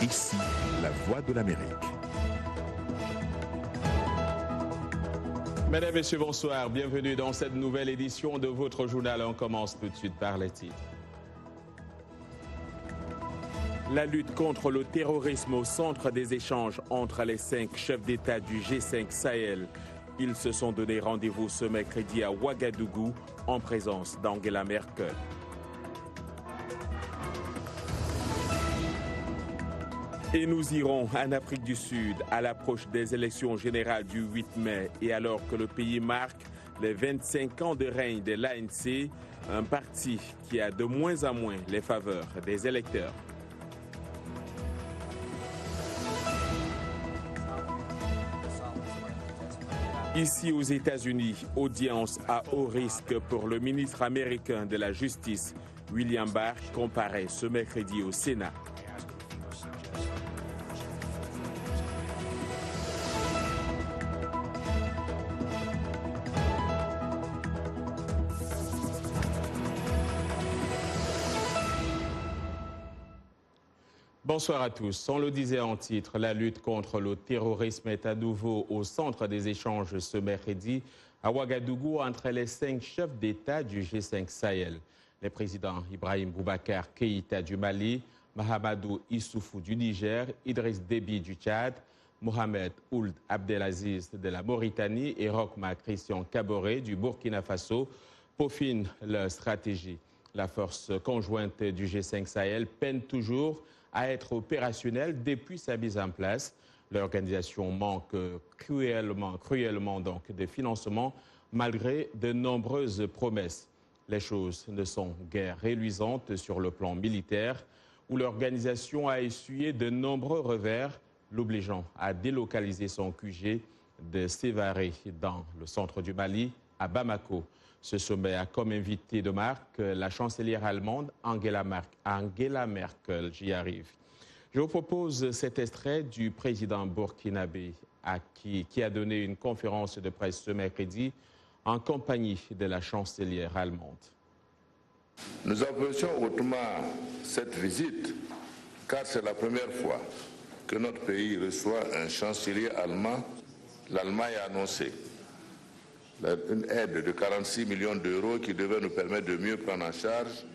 Ici, la voix de l'Amérique. Mesdames, Messieurs, bonsoir. Bienvenue dans cette nouvelle édition de votre journal. On commence tout de suite par les titres. La lutte contre le terrorisme au centre des échanges entre les 5 chefs d'État du G5 Sahel. Ils se sont donné rendez-vous ce mercredi à Ouagadougou en présence d'Angela Merkel. Et nous irons en Afrique du Sud à l'approche des élections générales du 8 mai et alors que le pays marque les 25 ans de règne de l'ANC, un parti qui a de moins en moins les faveurs des électeurs. Ici aux États-Unis, audience à haut risque pour le ministre américain de la Justice, William Barr, comparaît ce mercredi au Sénat. Bonsoir à tous. On le disait en titre, la lutte contre le terrorisme est à nouveau au centre des échanges ce mercredi à Ouagadougou entre les 5 chefs d'État du G5 Sahel. Les présidents Ibrahim Boubacar Keïta du Mali, Mahamadou Issoufou du Niger, Idriss Déby du Tchad, Mohamed Ould Abdelaziz de la Mauritanie et Rochma Christian Kaboré du Burkina Faso peaufinent leur stratégie. La force conjointe du G5 Sahel peine toujours à être opérationnelle depuis sa mise en place. L'organisation manque cruellement donc de financement malgré de nombreuses promesses. Les choses ne sont guère reluisantes sur le plan militaire où l'organisation a essuyé de nombreux revers, l'obligeant à délocaliser son QG de Sévaré dans le centre du Mali à Bamako. Ce sommet a comme invité de marque la chancelière allemande Angela Merkel. J'y arrive. Je vous propose cet extrait du président burkinabé qui a donné une conférence de presse ce mercredi en compagnie de la chancelière allemande. Nous apprécions hautement cette visite car c'est la première fois que notre pays reçoit un chancelier allemand. L'Allemagne a annoncé une aide de 46 millions d'euros qui devait nous permettre de mieux prendre en charge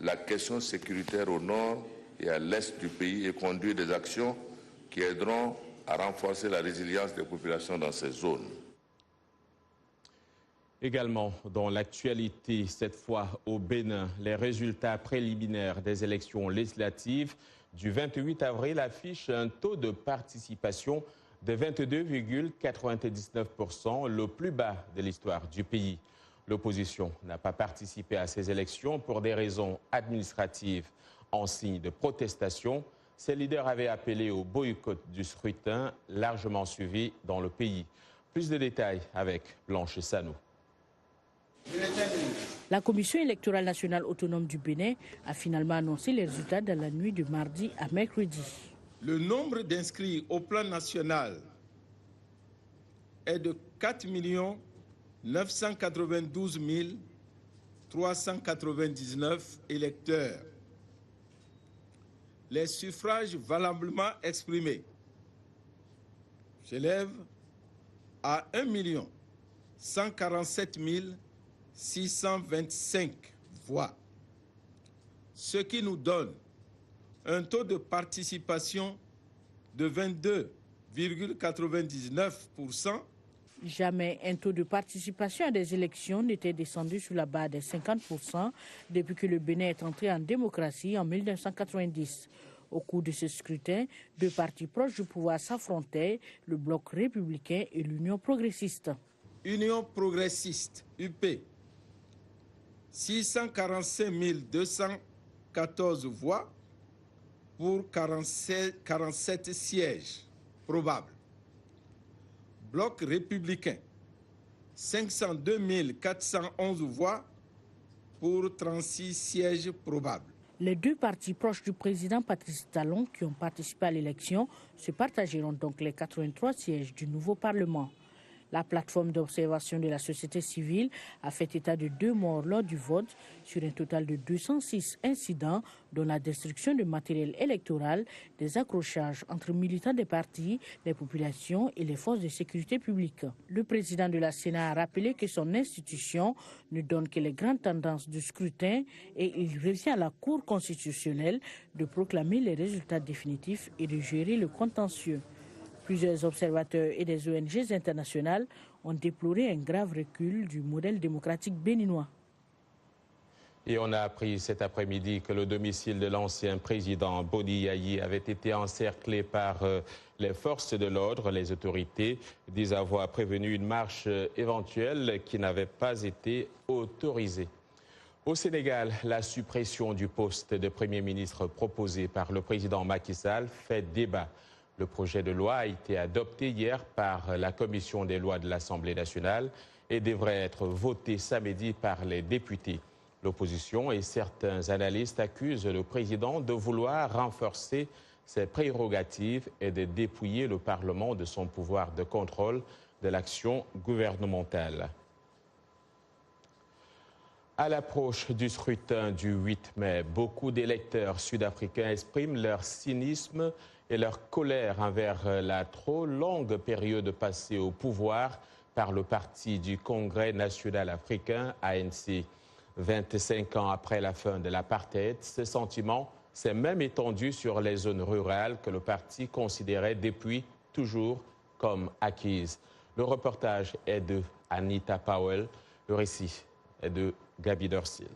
la question sécuritaire au nord et à l'est du pays et conduire des actions qui aideront à renforcer la résilience des populations dans ces zones. Également dans l'actualité, cette fois au Bénin, les résultats préliminaires des élections législatives du 28 avril affichent un taux de participation de 22,99%, le plus bas de l'histoire du pays. L'opposition n'a pas participé à ces élections pour des raisons administratives. En signe de protestation, ses leaders avaient appelé au boycott du scrutin, largement suivi dans le pays. Plus de détails avec Blanche Sanou. La Commission électorale nationale autonome du Bénin a finalement annoncé les résultats dans la nuit de mardi à mercredi. Le nombre d'inscrits au plan national est de 4 992 399 électeurs. Les suffrages valablement exprimés s'élèvent à 1 147 625 voix, ce qui nous donne un taux de participation de 22,99%. Jamais un taux de participation à des élections n'était descendu sous la barre des 50% depuis que le Bénin est entré en démocratie en 1990. Au cours de ce scrutin, deux partis proches du pouvoir s'affrontaient, le Bloc républicain et l'Union progressiste. Union progressiste, UP, 645 214 voix pour 47 sièges probables. Bloc républicain, 502 411 voix pour 36 sièges probables. Les deux partis proches du président Patrice Talon qui ont participé à l'élection se partageront donc les 83 sièges du nouveau Parlement. La plateforme d'observation de la société civile a fait état de 2 morts lors du vote sur un total de 206 incidents, dont la destruction de matériel électoral, des accrochages entre militants des partis, les populations et les forces de sécurité publique. Le président de la Sénat a rappelé que son institution ne donne que les grandes tendances du scrutin et il revient à la Cour constitutionnelle de proclamer les résultats définitifs et de gérer le contentieux. Plusieurs observateurs et des ONG internationales ont déploré un grave recul du modèle démocratique béninois. Et on a appris cet après-midi que le domicile de l'ancien président Boni Yayi avait été encerclé par les forces de l'ordre. Les autorités disent avoir prévenu une marche éventuelle qui n'avait pas été autorisée. Au Sénégal, la suppression du poste de Premier ministre proposé par le président Macky Sall fait débat. Le projet de loi a été adopté hier par la Commission des lois de l'Assemblée nationale et devrait être voté samedi par les députés. L'opposition et certains analystes accusent le président de vouloir renforcer ses prérogatives et de dépouiller le Parlement de son pouvoir de contrôle de l'action gouvernementale. À l'approche du scrutin du 8 mai, beaucoup d'électeurs sud-africains expriment leur cynisme et leur colère envers la trop longue période passée au pouvoir par le parti du Congrès national africain, ANC. 25 ans après la fin de l'apartheid, ce sentiment s'est même étendu sur les zones rurales que le parti considérait depuis toujours comme acquises. Le reportage est de Anita Powell, le récit est de Gabi Dorsil.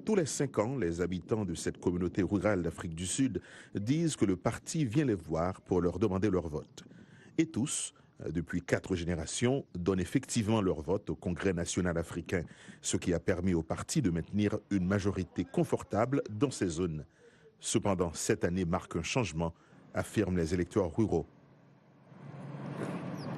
Tous les 5 ans, les habitants de cette communauté rurale d'Afrique du Sud disent que le parti vient les voir pour leur demander leur vote. Et tous, depuis 4 générations, donnent effectivement leur vote au Congrès national africain, ce qui a permis au parti de maintenir une majorité confortable dans ces zones. Cependant, cette année marque un changement, affirment les électeurs ruraux.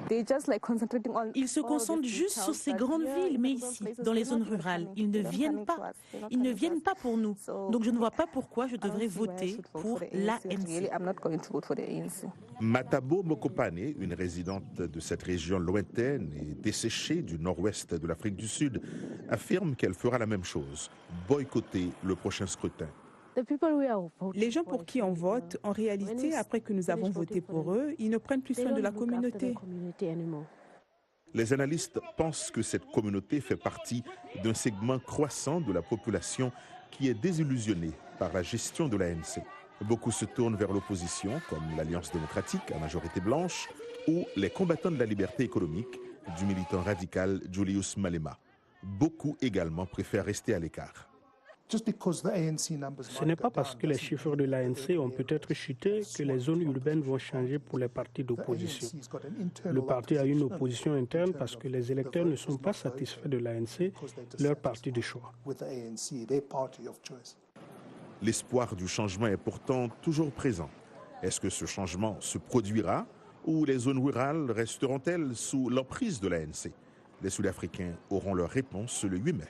Ils se concentrent juste sur ces grandes villes, mais ici, dans les zones rurales, ils ne viennent pas. Ils ne viennent pas pour nous. Donc je ne vois pas pourquoi je devrais voter pour l'ANC. Matabo Mokopane, une résidente de cette région lointaine et desséchée du nord-ouest de l'Afrique du Sud, affirme qu'elle fera la même chose, boycotter le prochain scrutin. Les gens pour qui on vote, en réalité, après que nous avons voté pour eux, ils ne prennent plus soin de la communauté. Les analystes pensent que cette communauté fait partie d'un segment croissant de la population qui est désillusionné par la gestion de l'ANC. Beaucoup se tournent vers l'opposition, comme l'Alliance démocratique à majorité blanche, ou les combattants de la liberté économique du militant radical Julius Malema. Beaucoup également préfèrent rester à l'écart. Ce n'est pas parce que les chiffres de l'ANC ont peut-être chuté que les zones urbaines vont changer pour les partis d'opposition. Le parti a une opposition interne parce que les électeurs ne sont pas satisfaits de l'ANC, leur parti de choix. L'espoir du changement est pourtant toujours présent. Est-ce que ce changement se produira ou les zones rurales resteront-elles sous l'emprise de l'ANC? Les Sud-Africains auront leur réponse le 8 mai.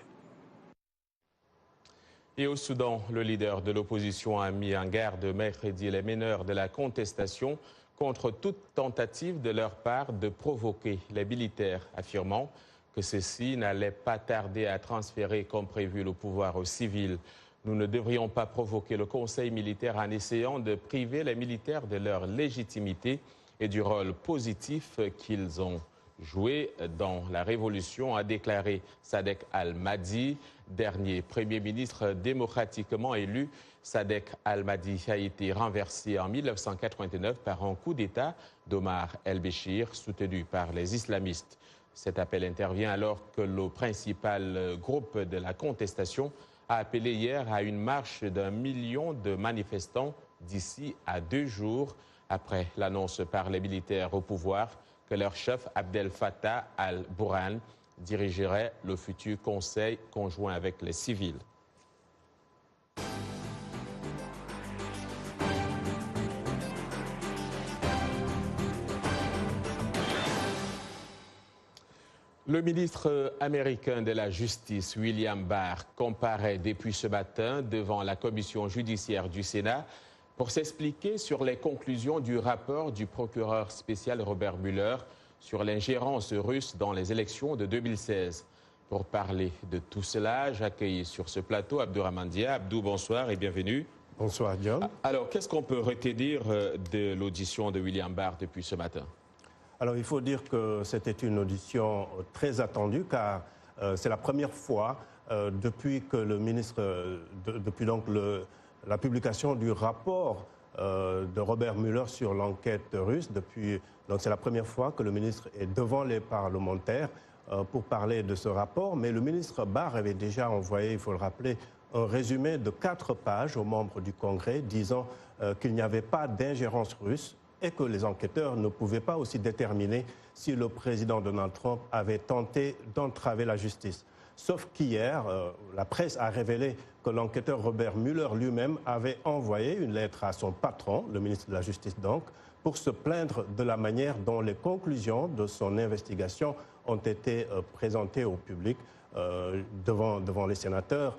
Et au Soudan, le leader de l'opposition a mis en garde mercredi les meneurs de la contestation contre toute tentative de leur part de provoquer les militaires, affirmant que ceux-ci n'allaient pas tarder à transférer comme prévu le pouvoir aux civils. Nous ne devrions pas provoquer le conseil militaire en essayant de priver les militaires de leur légitimité et du rôle positif qu'ils ont joué dans la révolution, a déclaré Sadek Al-Mahdi, dernier Premier ministre démocratiquement élu. Sadek Al-Mahdi a été renversé en 1989 par un coup d'État d'Omar El-Béchir, soutenu par les islamistes. Cet appel intervient alors que le principal groupe de la contestation a appelé hier à une marche d'1 million de manifestants d'ici à 2 jours, après l'annonce par les militaires au pouvoir que leur chef Abdel Fattah al-Burhan dirigerait le futur conseil conjoint avec les civils. Le ministre américain de la Justice, William Barr, comparaît depuis ce matin devant la commission judiciaire du Sénat pour s'expliquer sur les conclusions du rapport du procureur spécial Robert Mueller sur l'ingérence russe dans les élections de 2016. Pour parler de tout cela, j'accueille sur ce plateau Abdourahmane Dia. Abdou, bonsoir et bienvenue. Bonsoir, John. Alors, qu'est-ce qu'on peut retenir de l'audition de William Barr depuis ce matin? Alors, il faut dire que c'était une audition très attendue, car c'est la première fois depuis que le ministre, depuis donc la publication du rapport de Robert Mueller sur l'enquête russe, donc c'est la première fois que le ministre est devant les parlementaires pour parler de ce rapport. Mais le ministre Barr avait déjà envoyé, il faut le rappeler, un résumé de 4 pages aux membres du Congrès disant qu'il n'y avait pas d'ingérence russe et que les enquêteurs ne pouvaient pas aussi déterminer si le président Donald Trump avait tenté d'entraver la justice. Sauf qu'hier, la presse a révélé que l'enquêteur Robert Mueller lui-même avait envoyé une lettre à son patron, le ministre de la Justice donc, pour se plaindre de la manière dont les conclusions de son investigation ont été présentées au public devant les sénateurs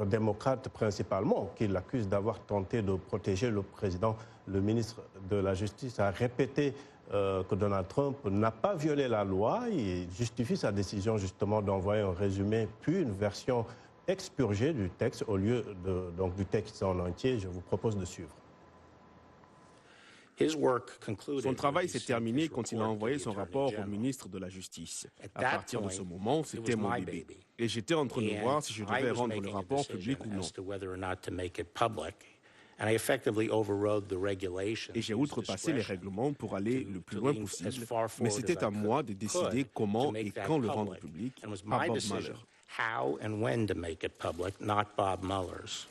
démocrates principalement, qui l'accusent d'avoir tenté de protéger le président. Le ministre de la Justice a répété que Donald Trump n'a pas violé la loi. Il justifie sa décision justement d'envoyer un résumé puis une version expurgée du texte au lieu donc du texte en entier. Je vous propose de suivre. Son travail s'est terminé quand il a envoyé son rapport au ministre de la Justice. À partir de ce moment, c'était mon bébé. Et j'étais en train de voir si je devais rendre le rapport public ou non. Et j'ai outrepassé les règlements pour aller le plus loin possible. Mais c'était à moi de décider comment et quand le rendre public, pas Bob Mueller.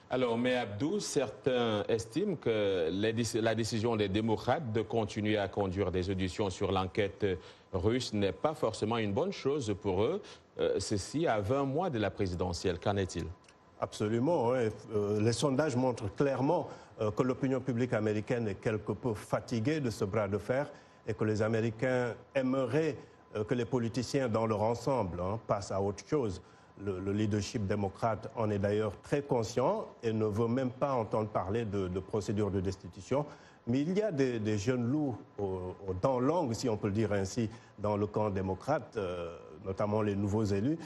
Alors, mais Abdou, certains estiment que la décision des démocrates de continuer à conduire des auditions sur l'enquête russe n'est pas forcément une bonne chose pour eux. Ceci à 20 mois de la présidentielle. Qu'en est-il? Absolument. Oui. Les sondages montrent clairement que l'opinion publique américaine est quelque peu fatiguée de ce bras de fer et que les Américains aimeraient que les politiciens dans leur ensemble passent à autre chose. Le leadership démocrate en est d'ailleurs très conscient et ne veut même pas entendre parler de procédure de destitution. Mais il y a des jeunes loups aux dents longues, si on peut le dire ainsi, dans le camp démocrate, notamment les nouveaux élus.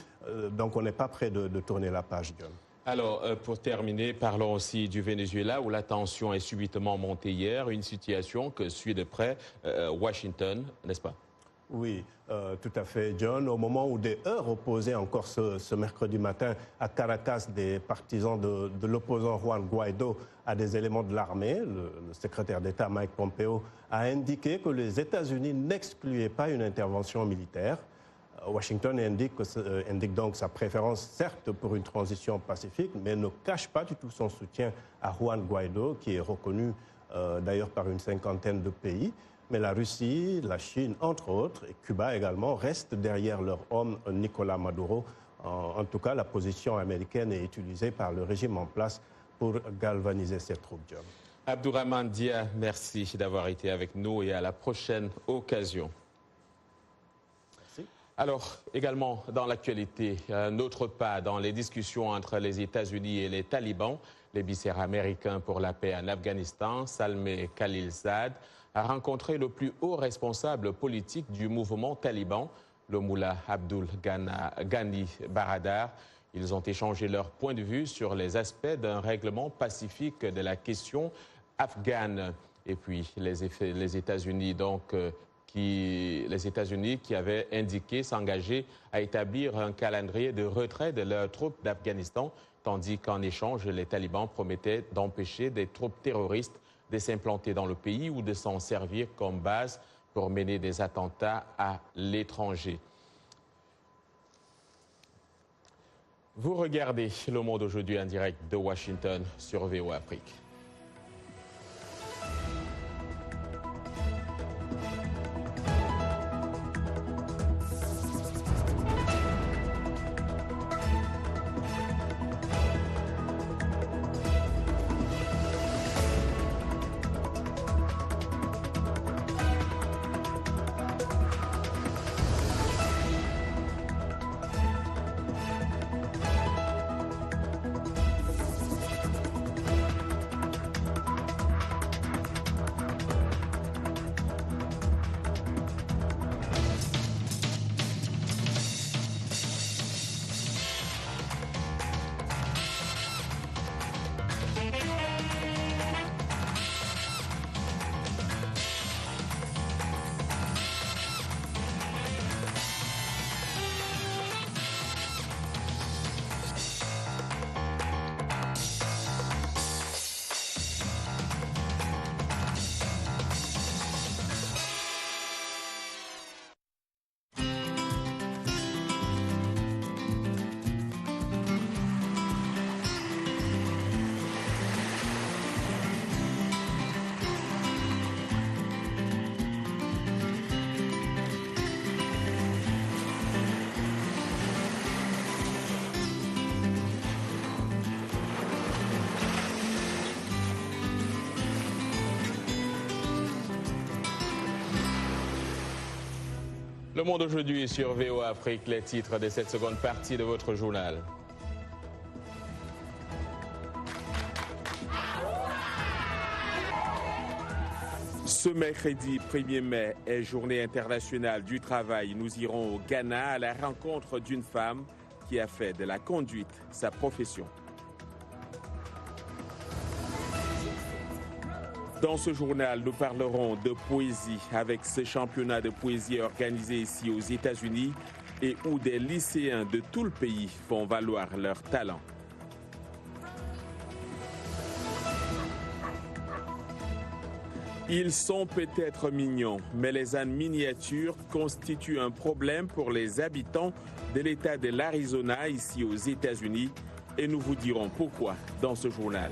Donc on n'est pas prêt de tourner la page, John. Alors, pour terminer, parlons aussi du Venezuela, où la tension est subitement montée hier, une situation que suit de près Washington, n'est-ce pas? Oui, tout à fait, John. Au moment où des heurts opposaient encore ce mercredi matin à Caracas des partisans de l'opposant Juan Guaido à des éléments de l'armée, le secrétaire d'État Mike Pompeo a indiqué que les États-Unis n'excluaient pas une intervention militaire. Washington indique donc sa préférence, certes, pour une transition pacifique, mais ne cache pas du tout son soutien à Juan Guaido, qui est reconnu d'ailleurs par une cinquantaine de pays. Mais la Russie, la Chine, entre autres, et Cuba également, restent derrière leur homme Nicolás Maduro. En tout cas, la position américaine est utilisée par le régime en place pour galvaniser ses troupes, John. Abdourahmane Dia, merci d'avoir été avec nous et à la prochaine occasion. Merci. Alors, également dans l'actualité, un autre pas dans les discussions entre les États-Unis et les talibans. L'émissaire américain pour la paix en Afghanistan, Zalmay Khalilzad, a rencontré le plus haut responsable politique du mouvement taliban, le Mullah Abdul Ghani Baradar. Ils ont échangé leur point de vue sur les aspects d'un règlement pacifique de la question afghane. Et puis les États-Unis qui avaient indiqué s'engager à établir un calendrier de retrait de leurs troupes d'Afghanistan, tandis qu'en échange, les talibans promettaient d'empêcher des troupes terroristes de s'implanter dans le pays ou de s'en servir comme base pour mener des attentats à l'étranger. Vous regardez Le Monde aujourd'hui en direct de Washington sur VOA Afrique. Le Monde aujourd'hui sur VOA Afrique, les titres de cette seconde partie de votre journal. Ce mercredi 1er mai est journée internationale du travail. Nous irons au Ghana à la rencontre d'une femme qui a fait de la conduite sa profession. Dans ce journal, nous parlerons de poésie avec ce championnat de poésie organisé ici aux États-Unis et où des lycéens de tout le pays font valoir leur talent. Ils sont peut-être mignons, mais les ânes miniatures constituent un problème pour les habitants de l'État de l'Arizona ici aux États-Unis et nous vous dirons pourquoi dans ce journal.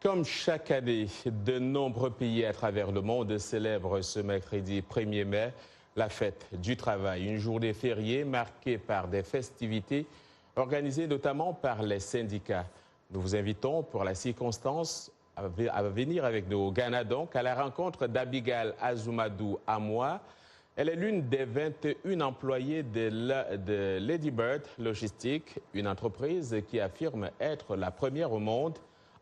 Comme chaque année, de nombreux pays à travers le monde célèbrent ce mercredi 1er mai la fête du travail, une journée fériée marquée par des festivités organisées notamment par les syndicats. Nous vous invitons pour la circonstance à venir avec nous au Ghana donc à la rencontre d'Abigail Azumadou Amoa. Elle est l'une des 21 employées de Lady Bird Logistics, une entreprise qui affirme être la première au monde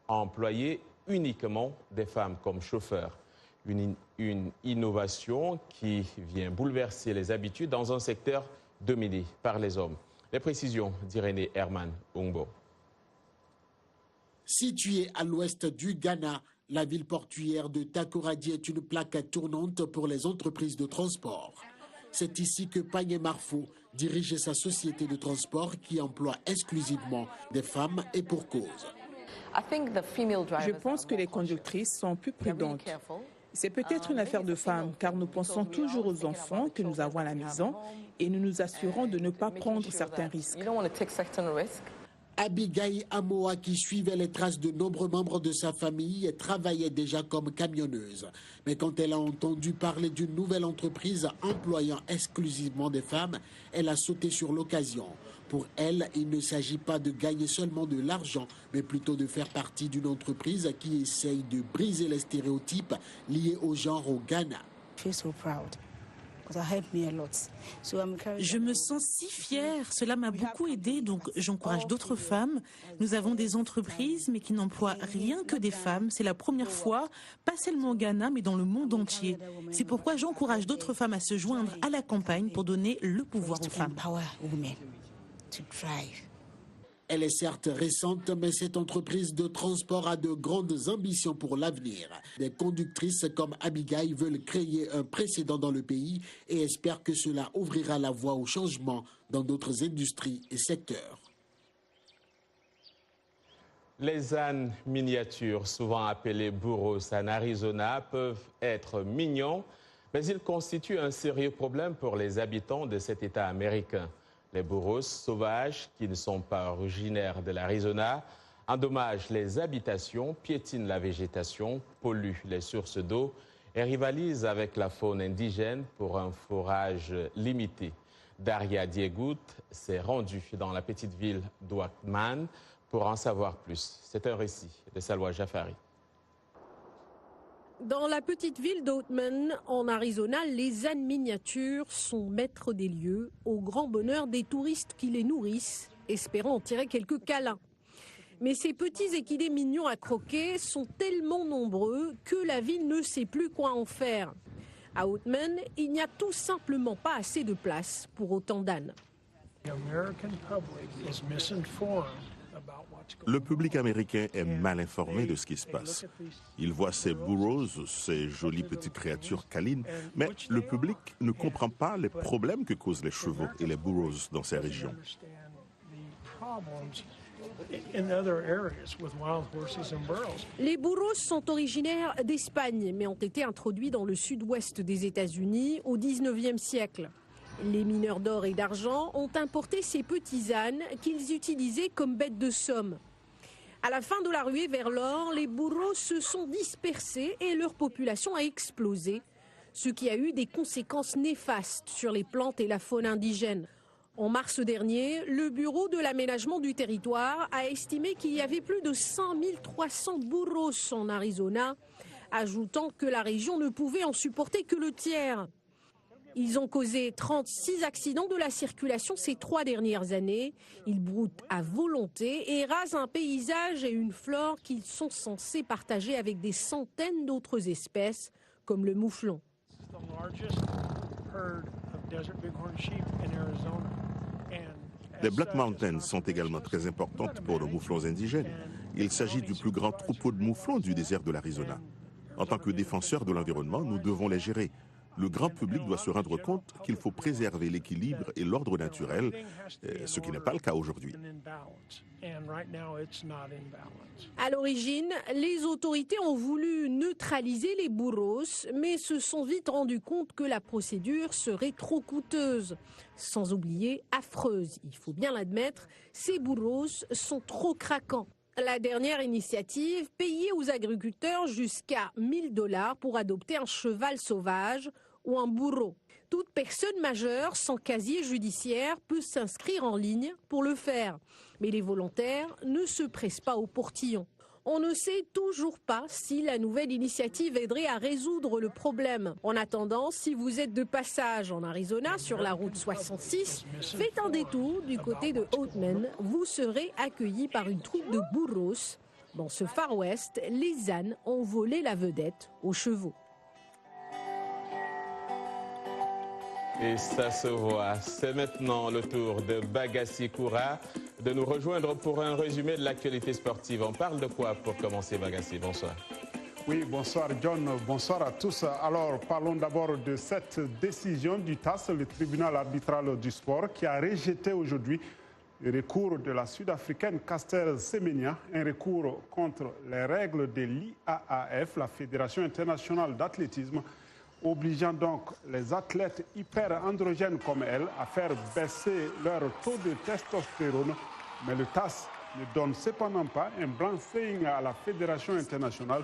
à employer uniquement des femmes comme chauffeurs. Une innovation qui vient bouleverser les habitudes dans un secteur dominé par les hommes. Les précisions d'Irénée Herman Ongbo. Située à l'ouest du Ghana, la ville portuaire de Takoradi est une plaque tournante pour les entreprises de transport. C'est ici que Pagné Marfo dirige sa société de transport qui emploie exclusivement des femmes et pour cause. Je pense que les conductrices sont plus prudentes. C'est peut-être une affaire de femmes, car nous pensons toujours aux enfants que nous avons à la maison et nous nous assurons de ne pas prendre certains risques. Abigail Amoa, qui suivait les traces de nombreux membres de sa famille, travaillait déjà comme camionneuse. Mais quand elle a entendu parler d'une nouvelle entreprise employant exclusivement des femmes, elle a sauté sur l'occasion. Pour elle, il ne s'agit pas de gagner seulement de l'argent, mais plutôt de faire partie d'une entreprise qui essaye de briser les stéréotypes liés au genre au Ghana. Je me sens si fière, cela m'a beaucoup aidée, donc j'encourage d'autres femmes. Nous avons des entreprises, mais qui n'emploient rien que des femmes. C'est la première fois, pas seulement au Ghana, mais dans le monde entier. C'est pourquoi j'encourage d'autres femmes à se joindre à la campagne pour donner le pouvoir aux femmes. Elle est certes récente, mais cette entreprise de transport a de grandes ambitions pour l'avenir. Des conductrices comme Abigail veulent créer un précédent dans le pays et espèrent que cela ouvrira la voie au changement dans d'autres industries et secteurs. Les ânes miniatures, souvent appelés burros en Arizona, peuvent être mignons, mais ils constituent un sérieux problème pour les habitants de cet État américain. Les burros sauvages, qui ne sont pas originaires de l'Arizona, endommagent les habitations, piétinent la végétation, polluent les sources d'eau et rivalisent avec la faune indigène pour un fourrage limité. Daria Diegout s'est rendue dans la petite ville d'Oakman pour en savoir plus. C'est un récit de Salwa Jafari. Dans la petite ville d'Oatman, en Arizona, les ânes miniatures sont maîtres des lieux, au grand bonheur des touristes qui les nourrissent, espérant en tirer quelques câlins. Mais ces petits équidés mignons à croquer sont tellement nombreux que la ville ne sait plus quoi en faire. À Oatman, il n'y a tout simplement pas assez de place pour autant d'ânes. Le public américain est mal informé de ce qui se passe. Il voit ces burros, ces jolies petites créatures câlines, mais le public ne comprend pas les problèmes que causent les chevaux et les burros dans ces régions. Les burros sont originaires d'Espagne, mais ont été introduits dans le sud-ouest des États-Unis au XIXe siècle. Les mineurs d'or et d'argent ont importé ces petits ânes qu'ils utilisaient comme bêtes de somme. À la fin de la ruée vers l'or, les burros se sont dispersés et leur population a explosé, ce qui a eu des conséquences néfastes sur les plantes et la faune indigène. En mars dernier, le Bureau de l'aménagement du territoire a estimé qu'il y avait plus de 5300 burros en Arizona, ajoutant que la région ne pouvait en supporter que le tiers. Ils ont causé 36 accidents de la circulation ces 3 dernières années. Ils broutent à volonté et rasent un paysage et une flore qu'ils sont censés partager avec des centaines d'autres espèces, comme le mouflon. Les Black Mountains sont également très importantes pour nos mouflons indigènes. Il s'agit du plus grand troupeau de mouflons du désert de l'Arizona. En tant que défenseurs de l'environnement, nous devons les gérer. Le grand public doit se rendre compte qu'il faut préserver l'équilibre et l'ordre naturel, ce qui n'est pas le cas aujourd'hui. À l'origine, les autorités ont voulu neutraliser les burros, mais se sont vite rendues compte que la procédure serait trop coûteuse. Sans oublier affreuse, il faut bien l'admettre, ces burros sont trop craquants. La dernière initiative payait aux agriculteurs jusqu'à $1000 pour adopter un cheval sauvage ou un burro. Toute personne majeure sans casier judiciaire peut s'inscrire en ligne pour le faire. Mais les volontaires ne se pressent pas au portillon. On ne sait toujours pas si la nouvelle initiative aiderait à résoudre le problème. En attendant, si vous êtes de passage en Arizona sur la route 66, faites un détour du côté de Oatman. Vous serez accueillis par une troupe de burros. Dans ce Far West, les ânes ont volé la vedette aux chevaux. Et ça se voit. C'est maintenant le tour de Bagassi Koura de nous rejoindre pour un résumé de l'actualité sportive. On parle de quoi pour commencer, Bagassi? Bonsoir. Oui, bonsoir John, bonsoir à tous. Alors, parlons d'abord de cette décision du TAS, le tribunal arbitral du sport, qui a rejeté aujourd'hui le recours de la Sud-Africaine Caster Semenya, un recours contre les règles de l'IAAF, la Fédération internationale d'athlétisme, obligeant donc les athlètes hyper-androgènes comme elle à faire baisser leur taux de testostérone. Mais le TAS ne donne cependant pas un blanc-seing à la Fédération internationale,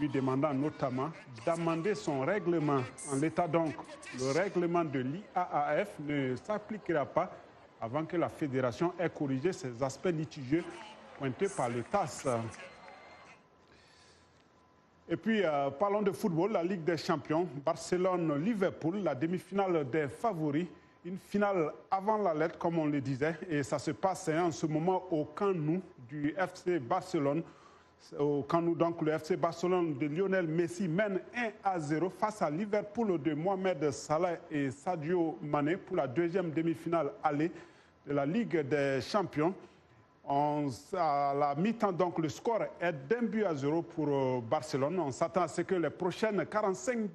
lui demandant notamment d'amender son règlement. En l'état donc, le règlement de l'IAAF ne s'appliquera pas avant que la Fédération ait corrigé ces aspects litigieux pointés par le TAS. Et puis, parlons de football, la Ligue des Champions, Barcelone-Liverpool, la demi-finale des favoris, une finale avant la lettre, comme on le disait, et ça se passe en ce moment au Camp Nou du FC Barcelone. Au Camp Nou, donc, le FC Barcelone de Lionel Messi mène 1-0 face à Liverpool de Mohamed Salah et Sadio Mané pour la deuxième demi-finale aller de la Ligue des Champions. À la mi-temps, donc, le score est d'1-0 pour Barcelone. On s'attend à ce que les prochaines 45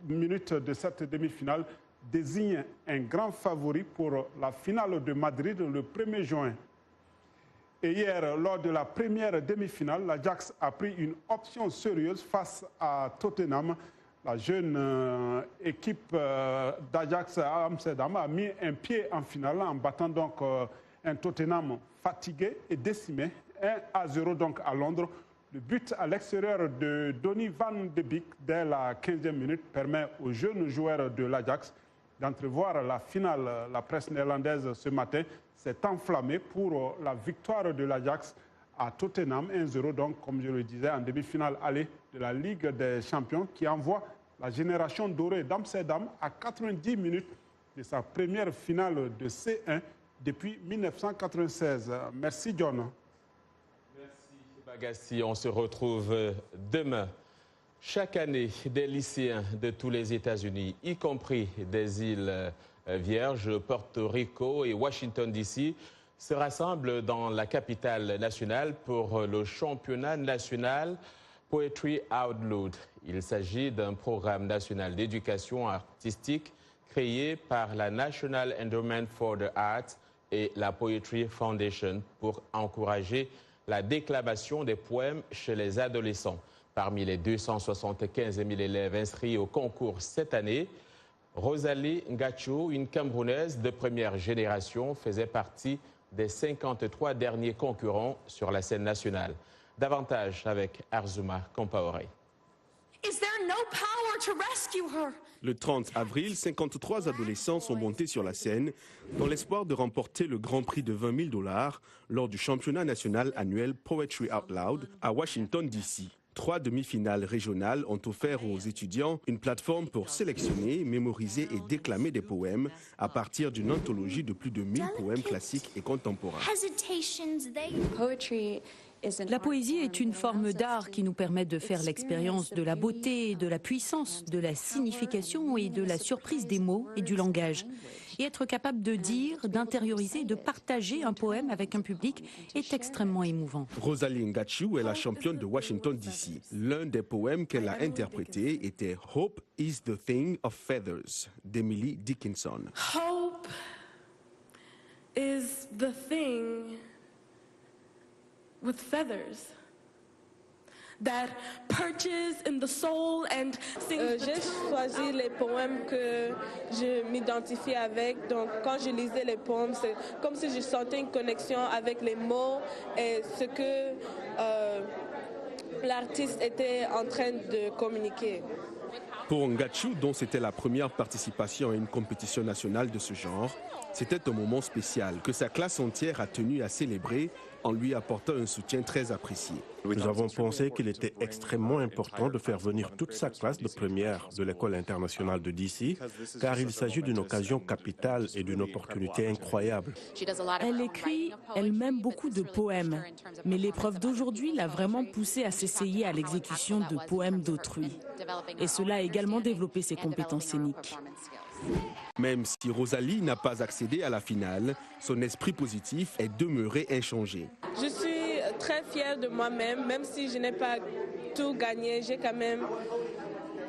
minutes de cette demi-finale désignent un grand favori pour la finale de Madrid le 1er juin. Et hier, lors de la première demi-finale, l'Ajax a pris une option sérieuse face à Tottenham. La jeune équipe d'Ajax à Amsterdam a mis un pied en finale en battant donc un Tottenham fatigué et décimé, 1-0 donc à Londres. Le but à l'extérieur de Donny van de Beek dès la 15e minute permet aux jeunes joueurs de l'Ajax d'entrevoir la finale. La presse néerlandaise ce matin s'est enflammée pour la victoire de l'Ajax à Tottenham, 1-0 donc, comme je le disais, en demi-finale aller de la Ligue des Champions qui envoie la génération dorée d'Amsterdam à 90 minutes de sa première finale de C1 depuis 1996. Merci John. Merci Bagassi. On se retrouve demain. Chaque année, des lycéens de tous les États-Unis, y compris des îles Vierges, Porto Rico et Washington DC, se rassemblent dans la capitale nationale pour le championnat national Poetry Out Loud. Il s'agit d'un programme national d'éducation artistique créé par la National Endowment for the Arts et la Poetry Foundation pour encourager la déclamation des poèmes chez les adolescents. Parmi les 275 000 élèves inscrits au concours cette année, Rosalie Ngacho, une Camerounaise de première génération, faisait partie des 53 derniers concurrents sur la scène nationale. Davantage avec Arzuma Compaoré. Is there no power to rescue her? Le 30 avril, 53 adolescents sont montés sur la scène dans l'espoir de remporter le grand prix de $20 000 lors du championnat national annuel Poetry Out Loud à Washington, D.C. 3 demi-finales régionales ont offert aux étudiants une plateforme pour sélectionner, mémoriser et déclamer des poèmes à partir d'une anthologie de plus de 1000 poèmes classiques et contemporains. La poésie est une forme d'art qui nous permet de faire l'expérience de la beauté, de la puissance, de la signification et de la surprise des mots et du langage. Et être capable de dire, d'intérioriser, de partager un poème avec un public est extrêmement émouvant. Rosalie Ngachiou est la championne de Washington, D.C. L'un des poèmes qu'elle a interprété était « Hope is the thing of feathers » d'Emily Dickinson. Hope is the thing with feathers that perches in the soul and sings. J'ai choisi les poèmes que je m'identifie avec. Donc, quand je lisais les poèmes, c'est comme si je sentais une connexion avec les mots et ce que l'artiste était en train de communiquer. Pour Ngachiou, dont c'était la première participation à une compétition nationale de ce genre, c'était un moment spécial que sa classe entière a tenu à célébrer en lui apportant un soutien très apprécié. Nous avons pensé qu'il était extrêmement important de faire venir toute sa classe de première de l'École internationale de D.C., car il s'agit d'une occasion capitale et d'une opportunité incroyable. Elle écrit elle-même beaucoup de poèmes, mais l'épreuve d'aujourd'hui l'a vraiment poussée à s'essayer à l'exécution de poèmes d'autrui. Et cela a également développé ses compétences scéniques. Même si Rosalie n'a pas accédé à la finale, son esprit positif est demeuré inchangé. Je suis très fière de moi-même, même si je n'ai pas tout gagné, j'ai quand même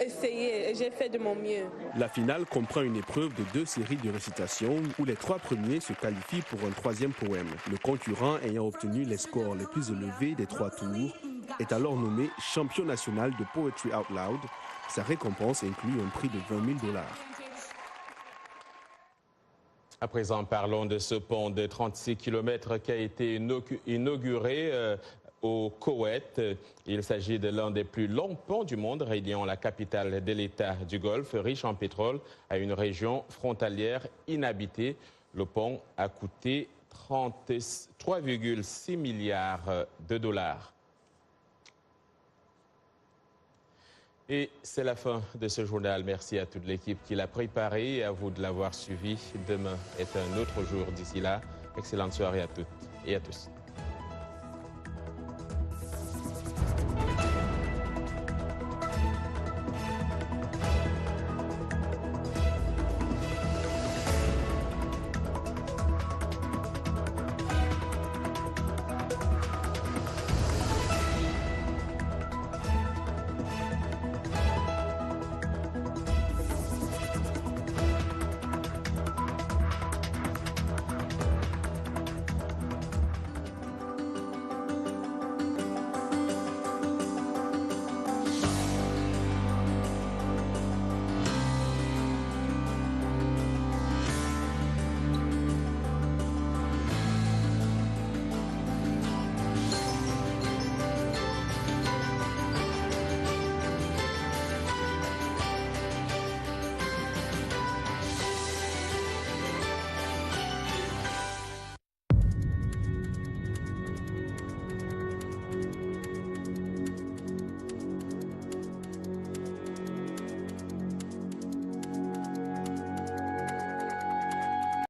essayé et j'ai fait de mon mieux. La finale comprend une épreuve de 2 séries de récitation où les 3 premiers se qualifient pour un 3e poème. Le concurrent ayant obtenu les scores les plus élevés des 3 tours est alors nommé champion national de Poetry Out Loud. Sa récompense inclut un prix de $20 000. À présent, parlons de ce pont de 36 km qui a été inauguré au Koweït. Il s'agit de l'un des plus longs ponts du monde, reliant la capitale de l'État du Golfe, riche en pétrole, à une région frontalière inhabitée. Le pont a coûté 3,6 milliards de dollars. Et c'est la fin de ce journal. Merci à toute l'équipe qui l'a préparé et à vous de l'avoir suivi. Demain est un autre jour. D'ici là, excellente soirée à toutes et à tous.